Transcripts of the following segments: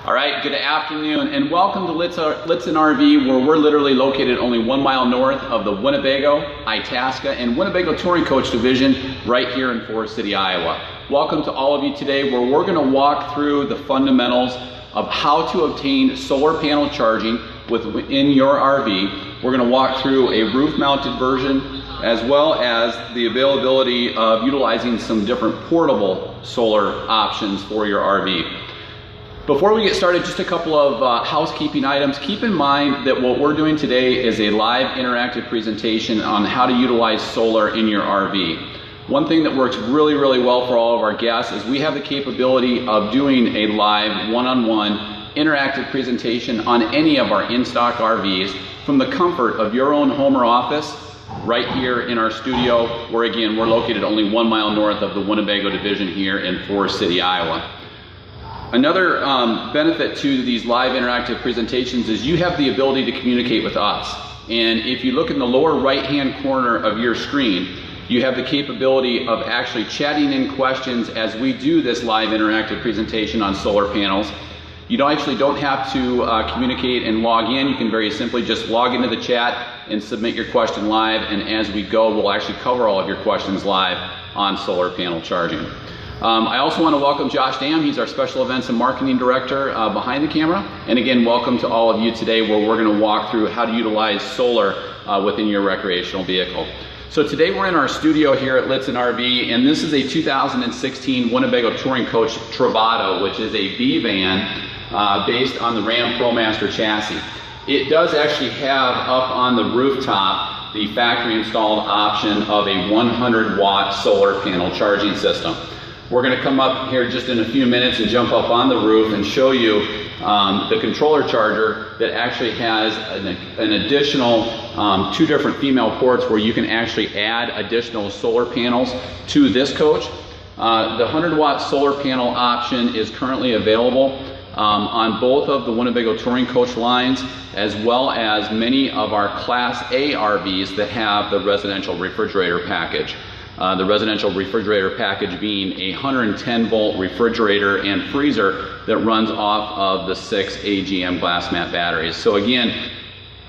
All right, good afternoon and welcome to Lichtsinn RV, where we're literally located only 1 mile north of the Winnebago, Itasca, and Winnebago Touring Coach Division right here in Forest City, Iowa. Welcome to all of you today, where we're going to walk through the fundamentals of how to obtain solar panel charging within your RV. We're going to walk through a roof-mounted version, as well as the availability of utilizing some different portable solar options for your RV. Before we get started, just a couple of housekeeping items. Keep in mind that what we're doing today is a live interactive presentation on how to utilize solar in your RV. One thing that works really, really well for all of our guests is we have the capability of doing a live one-on-one interactive presentation on any of our in-stock RVs from the comfort of your own home or office right here in our studio, where again, we're located only 1 mile north of the Winnebago division here in Forest City, Iowa. Another benefit to these live interactive presentations is you have the ability to communicate with us. And if you look in the lower right-hand corner of your screen, you have the capability of actually chatting in questions as we do this live interactive presentation on solar panels. You don't have to communicate and log in. You can very simply just log into the chat and submit your question live, and as we go, we'll actually cover all of your questions live on solar panel charging. I also want to welcome Josh Dam. He's our Special Events and Marketing Director behind the camera. And again, welcome to all of you today, where we're going to walk through how to utilize solar within your recreational vehicle. So today we're in our studio here at Lichtsinn RV, and this is a 2016 Winnebago Touring Coach Travato, which is a B-van based on the Ram ProMaster chassis. It does actually have up on the rooftop the factory installed option of a 100-watt solar panel charging system. We're going to come up here just in a few minutes and jump up on the roof and show you the controller charger that actually has an additional 2 different female ports where you can actually add additional solar panels to this coach. The 100-watt solar panel option is currently available on both of the Winnebago Touring Coach lines, as well as many of our Class A RVs that have the residential refrigerator package. The residential refrigerator package being a 110-volt refrigerator and freezer that runs off of the 6 AGM glass mat batteries. So again,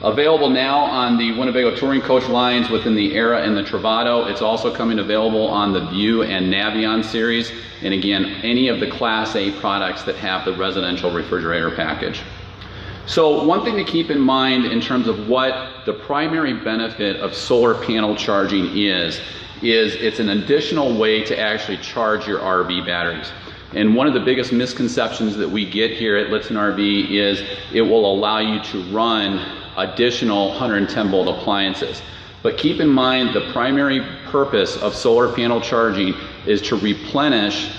available now on the Winnebago Touring Coach lines within the Era and the Travato. It's also coming available on the View and Navion series, and again, any of the Class A products that have the residential refrigerator package. So one thing to keep in mind in terms of what the primary benefit of solar panel charging is it's an additional way to actually charge your RV batteries. And one of the biggest misconceptions that we get here at Lichtsinn RV is it will allow you to run additional 110-volt appliances. But keep in mind, the primary purpose of solar panel charging is to replenish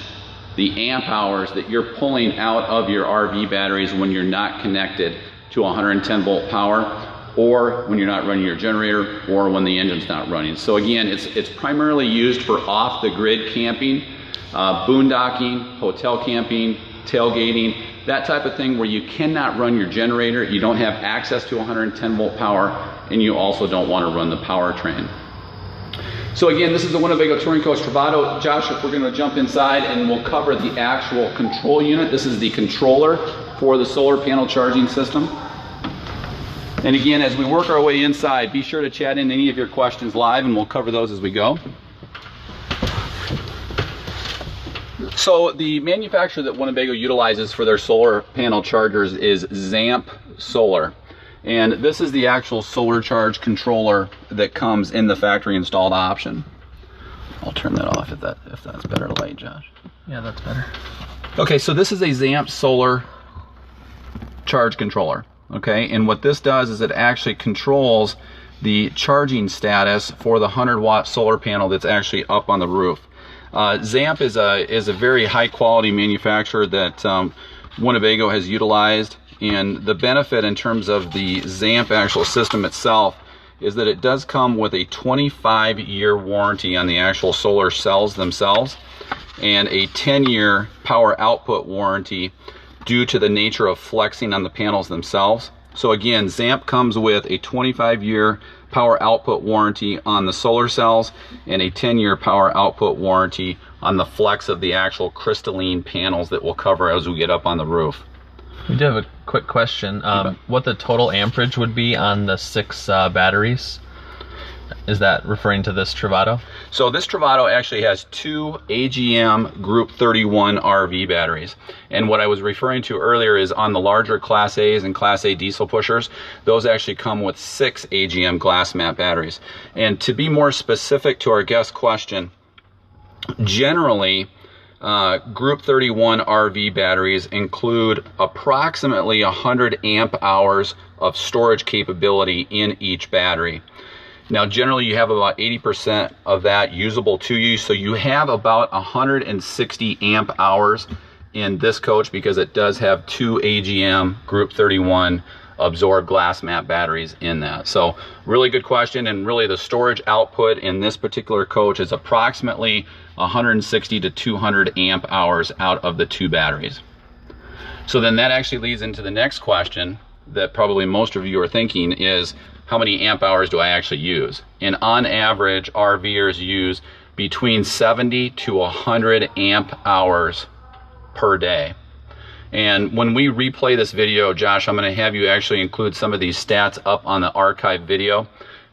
the amp hours that you're pulling out of your RV batteries when you're not connected to 110-volt power, or when you're not running your generator, or when the engine's not running. So again, it's primarily used for off-the-grid camping, boondocking, hotel camping, tailgating, that type of thing where you cannot run your generator, you don't have access to 110-volt power, and you also don't want to run the powertrain. So again, this is the Winnebago Touring Coach Travato. Josh, if we're going to jump inside and we'll cover the actual control unit. This is the controller for the solar panel charging system. And again, as we work our way inside, be sure to chat in any of your questions live, and we'll cover those as we go. So the manufacturer that Winnebago utilizes for their solar panel chargers is Zamp Solar. And this is the actual solar charge controller that comes in the factory installed option. I'll turn that off if that's better light, Josh. Yeah, that's better. Okay, so this is a Zamp Solar charge controller. Okay, and what this does is it actually controls the charging status for the 100-watt solar panel that's actually up on the roof. Zamp is a very high quality manufacturer that Winnebago has utilized, and the benefit in terms of the Zamp actual system itself is that it does come with a 25-year warranty on the actual solar cells themselves, and a 10-year power output warranty due to the nature of flexing on the panels themselves. So again, Zamp comes with a 25-year power output warranty on the solar cells and a 10-year power output warranty on the flex of the actual crystalline panels that we'll cover as we get up on the roof. We do have a quick question. What the total amperage would be on the 6 batteries? Is that referring to this Travato? So this Travato actually has 2 AGM Group 31 RV batteries. And what I was referring to earlier is on the larger Class A's and Class A diesel pushers, those actually come with 6 AGM glass mat batteries. And to be more specific to our guest question, generally, Group 31 RV batteries include approximately 100 amp hours of storage capability in each battery. Now, generally, you have about 80% of that usable to you, so you have about 160 amp hours in this coach because it does have 2 AGM Group 31 absorbed glass mat batteries in that. So, really good question, and really the storage output in this particular coach is approximately 160 to 200 amp hours out of the 2 batteries. So then that actually leads into the next question that probably most of you are thinking is, how many amp hours do I actually use? And on average, RVers use between 70 to 100 amp hours per day. And when we replay this video, Josh, I'm going to have you actually include some of these stats up on the archive video.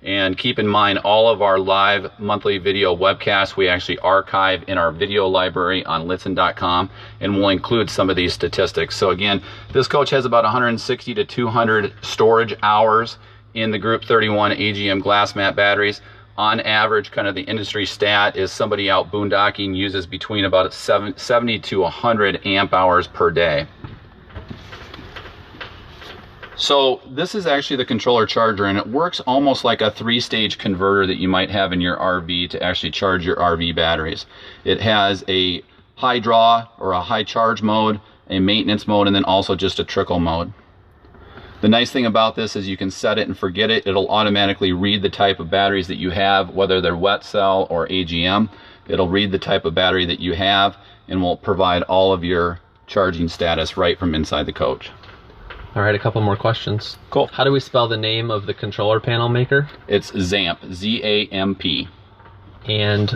And keep in mind, all of our live monthly video webcasts we actually archive in our video library on Lichtsinn.com, and we'll include some of these statistics. So again, this coach has about 160 to 200 storage hours in the Group 31 AGM glass mat batteries. On average, kind of the industry stat is somebody out boondocking uses between about 70 to 100 amp hours per day. So this is actually the controller charger, and it works almost like a 3-stage converter that you might have in your RV to actually charge your RV batteries. It has a high draw or a high charge mode, a maintenance mode, and then also just a trickle mode. The nice thing about this is you can set it and forget it. It'll automatically read the type of batteries that you have, whether they're wet cell or AGM. It'll read the type of battery that you have and will provide all of your charging status right from inside the coach. All right, a couple more questions. Cool. How do we spell the name of the controller panel maker? It's ZAMP, Z-A-M-P. And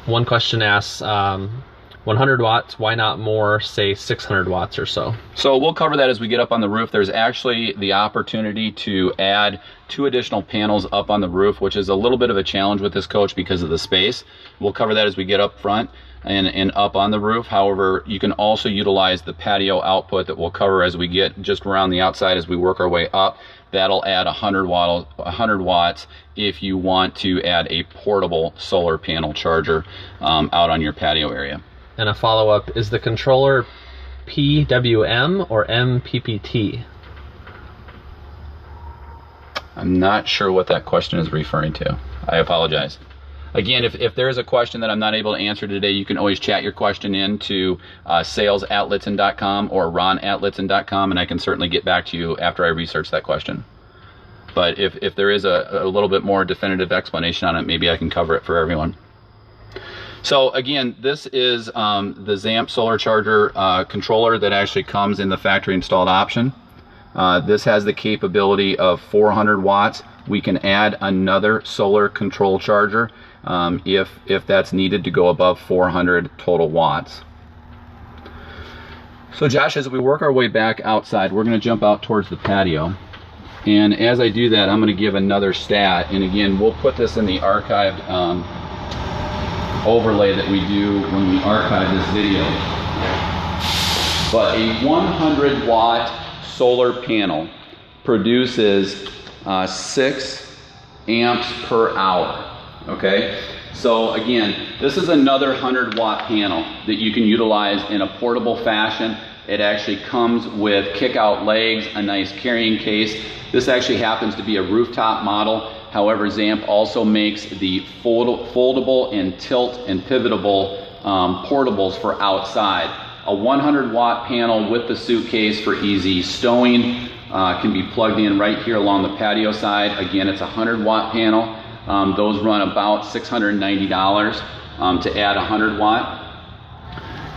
one question asks, 100 watts, why not more, say 600 watts or so? So we'll cover that as we get up on the roof. There's actually the opportunity to add 2 additional panels up on the roof, which is a little bit of a challenge with this coach because of the space. We'll cover that as we get up front and up on the roof. However, you can also utilize the patio output that we'll cover as we get just around the outside as we work our way up. That'll add 100 watts if you want to add a portable solar panel charger out on your patio area. And a follow-up, is the controller PWM or MPPT? I'm not sure what that question is referring to. I apologize. Again, if there is a question that I'm not able to answer today, you can always chat your question in to sales@Lichtsinn.com or ron@Lichtsinn.com, and I can certainly get back to you after I research that question. But if there is a little bit more definitive explanation on it, maybe I can cover it for everyone. So again, this is the ZAMP solar charger controller that actually comes in the factory installed option. This has the capability of 400 watts. We can add another solar control charger if that's needed to go above 400 total watts. So Josh, as we work our way back outside, we're going to jump out towards the patio. And as I do that, I'm going to give another stat. And again, we'll put this in the archived overlay that we do when we archive this video. But a 100 watt solar panel produces 6 amps per hour. Okay, so again, this is another 100 watt panel that you can utilize in a portable fashion. It actually comes with kick-out legs, a nice carrying case. This actually happens to be a rooftop model. However, ZAMP also makes the foldable and tilt and pivotable portables for outside. A 100 watt panel with the suitcase for easy stowing can be plugged in right here along the patio side. Again, it's a 100 watt panel. Those run about $690 to add 100 watt.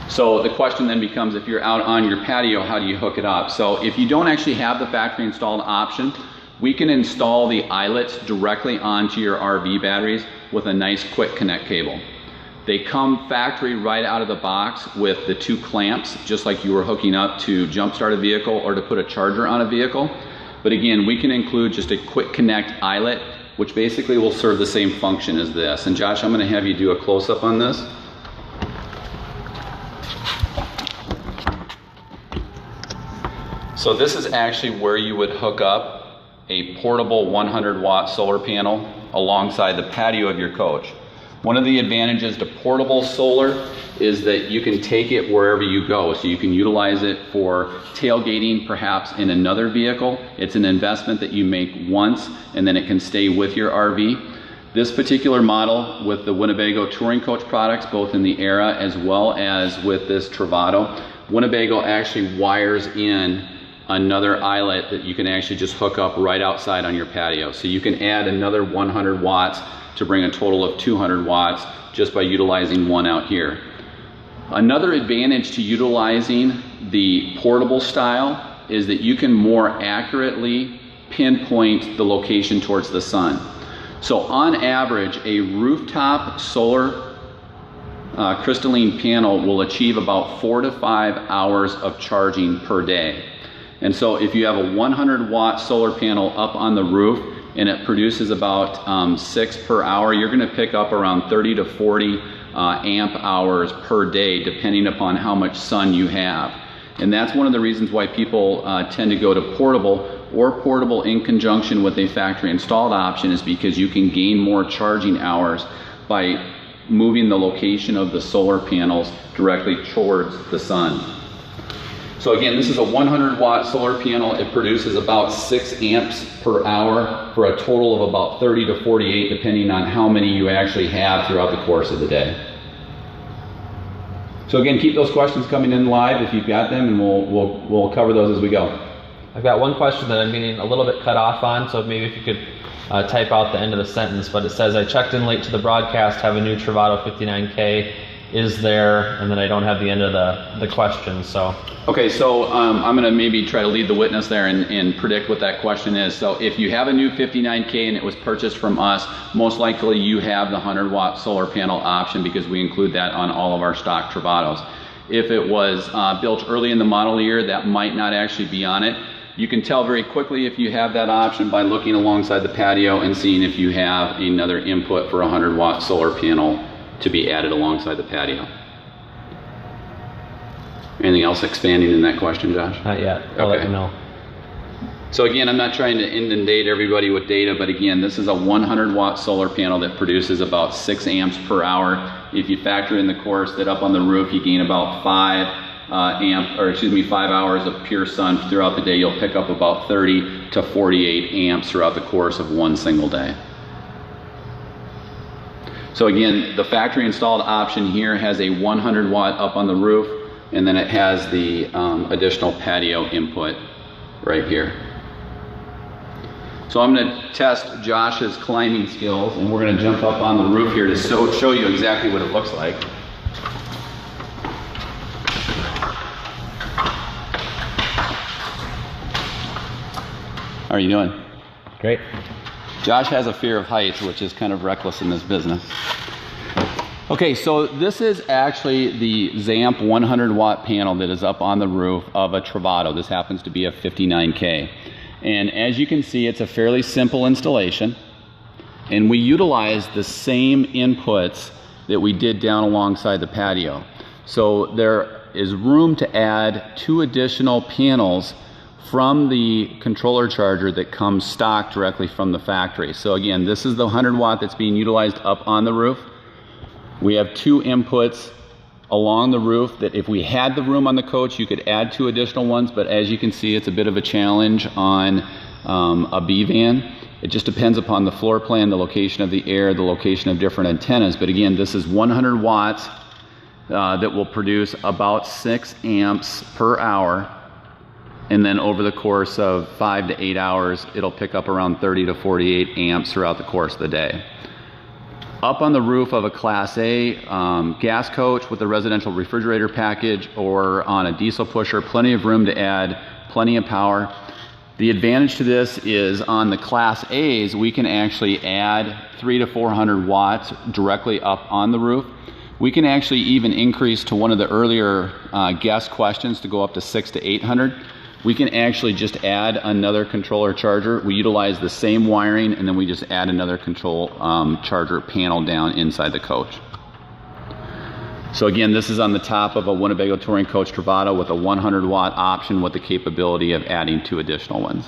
So the question then becomes, if you're out on your patio, how do you hook it up? So if you don't actually have the factory installed option, we can install the eyelets directly onto your RV batteries with a nice quick connect cable. They come factory right out of the box with the 2 clamps, just like you were hooking up to jump start a vehicle or to put a charger on a vehicle. But again, we can include just a quick connect eyelet, which basically will serve the same function as this. And Josh, I'm going to have you do a close-up on this. So this is actually where you would hook up a portable 100-watt solar panel alongside the patio of your coach. One of the advantages to portable solar is that you can take it wherever you go. So you can utilize it for tailgating, perhaps in another vehicle. It's an investment that you make once and then it can stay with your RV. This particular model with the Winnebago touring coach products, both in the Era as well as with this Travato, Winnebago actually wires in another eyelet that you can actually just hook up right outside on your patio. So you can add another 100 watts to bring a total of 200 watts just by utilizing one out here. Another advantage to utilizing the portable style is that you can more accurately pinpoint the location towards the sun. So on average, a rooftop solar crystalline panel will achieve about 4 to 5 hours of charging per day. And so if you have a 100-watt solar panel up on the roof and it produces about 6 per hour, you're going to pick up around 30 to 40 amp hours per day, depending upon how much sun you have. And that's one of the reasons why people tend to go to portable or portable in conjunction with a factory installed option, is because you can gain more charging hours by moving the location of the solar panels directly towards the sun. So again, this is a 100-watt solar panel. It produces about 6 amps per hour for a total of about 30 to 48, depending on how many you actually have throughout the course of the day. So again, keep those questions coming in live if you've got them, and we'll cover those as we go. I've got one question that I'm getting a little bit cut off on, so maybe if you could type out the end of the sentence, but it says, I checked in late to the broadcast, have a new Travato 59K. Is there, and then I don't have the end of the question, so. Okay, so I'm going to maybe try to lead the witness there and predict what that question is. So if you have a new 59K and it was purchased from us, most likely you have the 100-watt solar panel option, because we include that on all of our stock Travatos. If it was built early in the model year, that might not actually be on it. You can tell very quickly if you have that option by looking alongside the patio and seeing if you have another input for a 100-watt solar panel to be added alongside the patio. Anything else expanding in that question, Josh? Not yet. I'll let you know. So again, I'm not trying to inundate everybody with data, but again, this is a 100-watt solar panel that produces about 6 amps per hour. If you factor in the course that up on the roof you gain about 5 hours of pure sun throughout the day, you'll pick up about 30 to 48 amps throughout the course of one single day. So again, the factory installed option here has a 100-watt up on the roof, and then it has the additional patio input right here. So I'm going to test Josh's climbing skills, and we're going to jump up on the roof here to show you exactly what it looks like. How are you doing? Great. Josh has a fear of heights, which is kind of reckless in this business. Okay, so this is actually the ZAMP 100-watt panel that is up on the roof of a Travato. This happens to be a 59K. And as you can see, it's a fairly simple installation. And we utilize the same inputs that we did down alongside the patio. So there is room to add 2 additional panels from the controller charger that comes stock directly from the factory. So again, this is the 100-watt that's being utilized up on the roof. We have 2 inputs along the roof that if we had the room on the coach, you could add 2 additional ones, but as you can see, it's a bit of a challenge on a B-van. It just depends upon the floor plan, the location of the air, the location of different antennas. But again, this is 100 watts that will produce about 6 amps per hour. And then over the course of 5 to 8 hours, it'll pick up around 30 to 48 amps throughout the course of the day. Up on the roof of a Class A gas coach with a residential refrigerator package or on a diesel pusher, plenty of room to add plenty of power. The advantage to this is on the Class A's, we can actually add 300 to 400 watts directly up on the roof. We can actually even increase to one of the earlier guest questions to go up to 600 to 800. We can actually just add another controller charger. We utilize the same wiring, and then we just add another control charger panel down inside the coach. So again, this is on the top of a Winnebago Touring Coach Travato with a 100 watt option with the capability of adding 2 additional ones.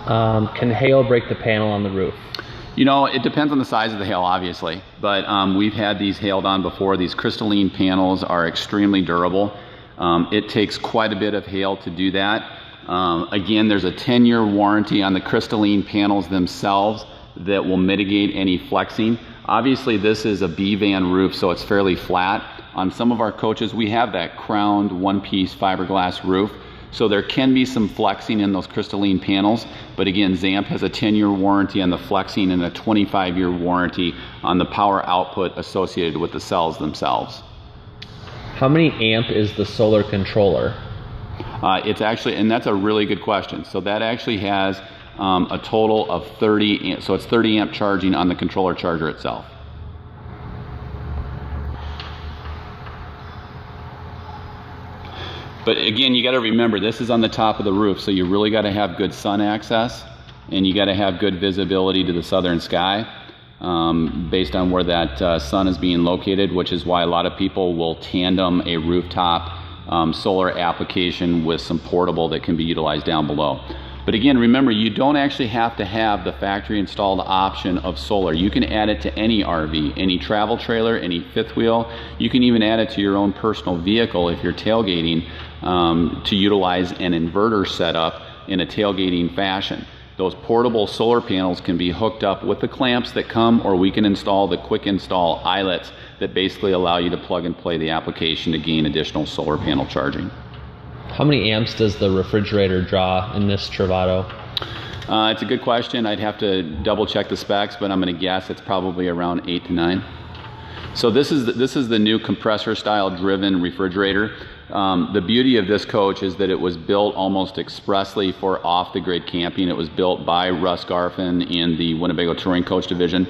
Can hail break the panel on the roof? You know, it depends on the size of the hail, obviously, but we've had these hailed on before. These crystalline panels are extremely durable. It takes quite a bit of hail to do that. Again, there's a 10-year warranty on the crystalline panels themselves that will mitigate any flexing. Obviously, this is a B-van roof, so it's fairly flat. On some of our coaches, we have that crowned one-piece fiberglass roof. So there can be some flexing in those crystalline panels, but again, ZAMP has a 10-year warranty on the flexing and a 25-year warranty on the power output associated with the cells themselves. How many amp is the solar controller? It's actually, and that's a really good question. So that actually has a total of 30 amp, so it's 30 amp charging on the controller charger itself. But again, you got to remember, this is on the top of the roof, so you really got to have good sun access, and you got to have good visibility to the southern sky based on where that sun is being located, which is why a lot of people will tandem a rooftop solar application with some portable that can be utilized down below. But again, remember, you don't actually have to have the factory installed option of solar. You can add it to any RV, any travel trailer, any fifth wheel. You can even add it to your own personal vehicle if you're tailgating to utilize an inverter setup in a tailgating fashion. Those portable solar panels can be hooked up with the clamps that come, or we can install the quick install eyelets that basically allow you to plug and play the application to gain additional solar panel charging. How many amps does the refrigerator draw in this Travato? It's a good question. I'd have to double check the specs, but I'm going to guess it's probably around 8 to 9. So this is the new compressor style driven refrigerator. The beauty of this coach is that it was built almost expressly for off the grid camping. It was built by Russ Garfin in the Winnebago Touring Coach division.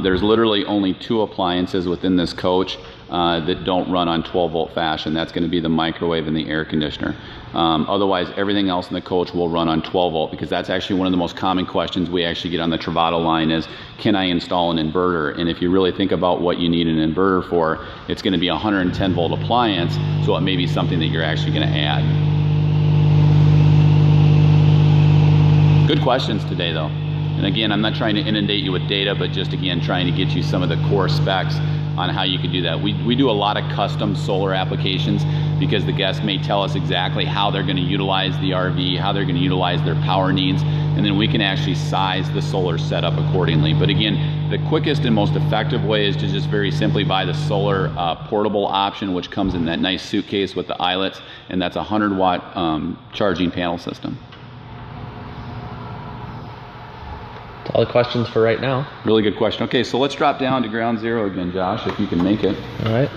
There's literally only 2 appliances within this coach that don't run on 12 volt fashion. That's going to be the microwave and the air conditioner. Otherwise, everything else in the coach will run on 12 volt, because that's actually one of the most common questions we actually get on the Travato line is, can I install an inverter? And if you really think about what you need an inverter for, it's going to be a 110 volt appliance, so it may be something that you're actually going to add. Good questions today, though. And again, I'm not trying to inundate you with data, but just again, trying to get you some of the core specs on how you can do that. We do a lot of custom solar applications because the guests may tell us exactly how they're going to utilize the RV, how they're going to utilize their power needs, and then we can actually size the solar setup accordingly. But again, the quickest and most effective way is to just very simply buy the solar portable option, which comes in that nice suitcase with the eyelets, and that's a 100 watt charging panel system. That's all the questions for right now. Really good question. Okay, so let's drop down to ground zero again, Josh, if you can make it. All right.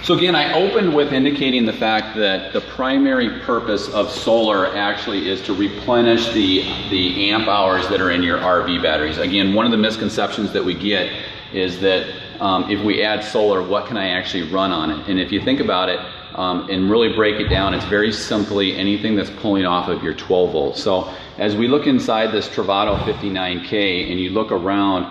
So again, I opened with indicating the fact that the primary purpose of solar actually is to replenish the amp hours that are in your RV batteries. Again, one of the misconceptions that we get is that if we add solar, what can I actually run on it? And if you think about it and really break it down, it's very simply anything that's pulling off of your 12 volts. So as we look inside this Travato 59K and you look around,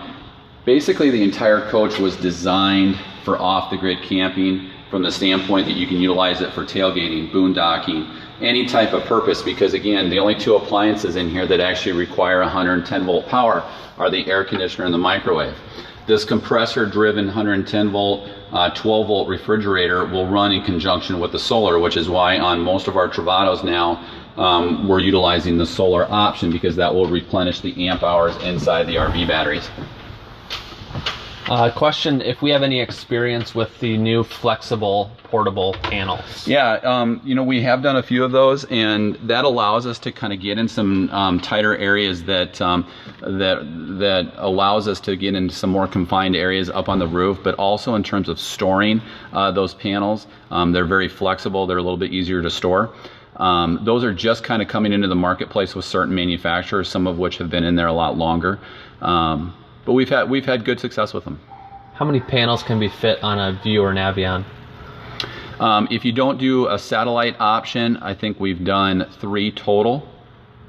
basically the entire coach was designed for off-the-grid camping from the standpoint that you can utilize it for tailgating, boondocking, any type of purpose, because again, the only 2 appliances in here that actually require 110 volt power are the air conditioner and the microwave. This compressor driven 110 volt, 12 volt refrigerator will run in conjunction with the solar, which is why on most of our Travatos now, we're utilizing the solar option, because that will replenish the amp hours inside the RV batteries. Question, if we have any experience with the new flexible portable panels? Yeah, you know, we have done a few of those, and that allows us to kind of get in some tighter areas that allows us to get into some more confined areas up on the roof, but also in terms of storing those panels. They're very flexible, they're a little bit easier to store. Those are just kind of coming into the marketplace with certain manufacturers, some of which have been in there a lot longer. But we've had good success with them. How many panels can be fit on a View or Navion? If you don't do a satellite option, I think we've done 3 total.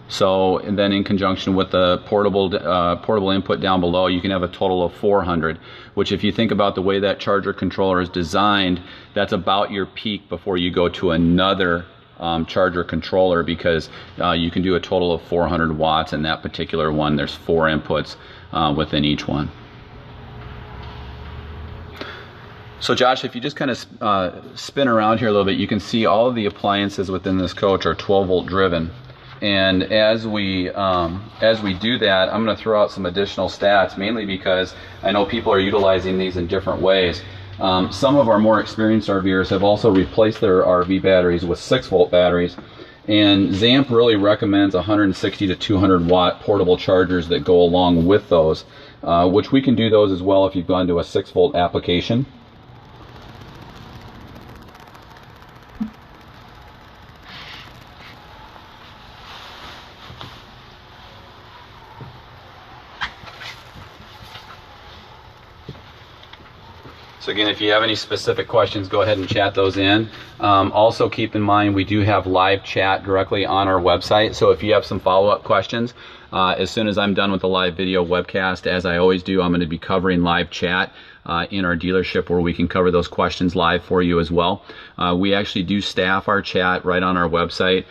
So, and then in conjunction with the portable input down below, you can have a total of 400, which if you think about the way that charger controller is designed, that's about your peak before you go to another charger controller, because you can do a total of 400 watts in that particular one. There's 4 inputs within each one. So Josh, if you just kind of spin around here a little bit, you can see all of the appliances within this coach are 12 volt driven. And as we do that, I'm going to throw out some additional stats, mainly because I know people are utilizing these in different ways. Some of our more experienced RVers have also replaced their RV batteries with 6 volt batteries, and ZAMP really recommends 160 to 200 watt portable chargers that go along with those, which we can do those as well if you've gone to a 6 volt application. So again, if you have any specific questions, go ahead and chat those in. Also keep in mind, we do have live chat directly on our website. So if you have some follow-up questions, as soon as I'm done with the live video webcast, as I always do, I'm going to be covering live chat in our dealership, where we can cover those questions live for you as well. We actually do staff our chat right on our website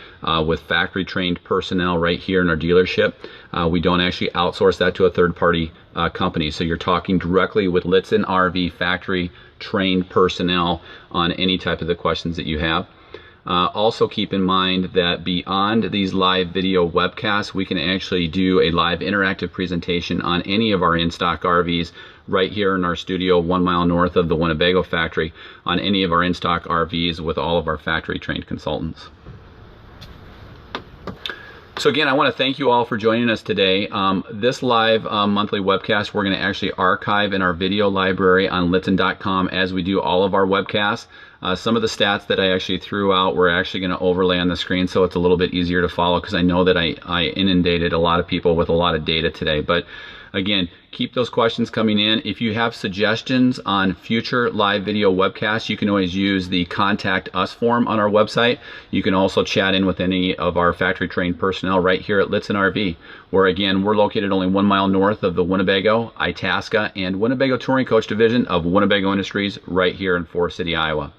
with factory trained personnel right here in our dealership. We don't actually outsource that to a third-party company. So you're talking directly with Lichtsinn RV factory trained personnel on any type of the questions that you have. Also keep in mind that beyond these live video webcasts, we can actually do a live interactive presentation on any of our in-stock RVs right here in our studio 1 mile north of the Winnebago factory, on any of our in-stock RVs with all of our factory trained consultants. So again, I want to thank you all for joining us today. This live monthly webcast, we're going to actually archive in our video library on Lichtsinn.com as we do all of our webcasts. Some of the stats that I actually threw out, we're actually going to overlay on the screen so it's a little bit easier to follow, because I know that I inundated a lot of people with a lot of data today. But again, keep those questions coming in. If you have suggestions on future live video webcasts, you can always use the Contact Us form on our website. You can also chat in with any of our factory trained personnel right here at Lichtsinn RV, where again, we're located only 1 mile north of the Winnebago, Itasca, and Winnebago Touring Coach Division of Winnebago Industries right here in Forest City, Iowa.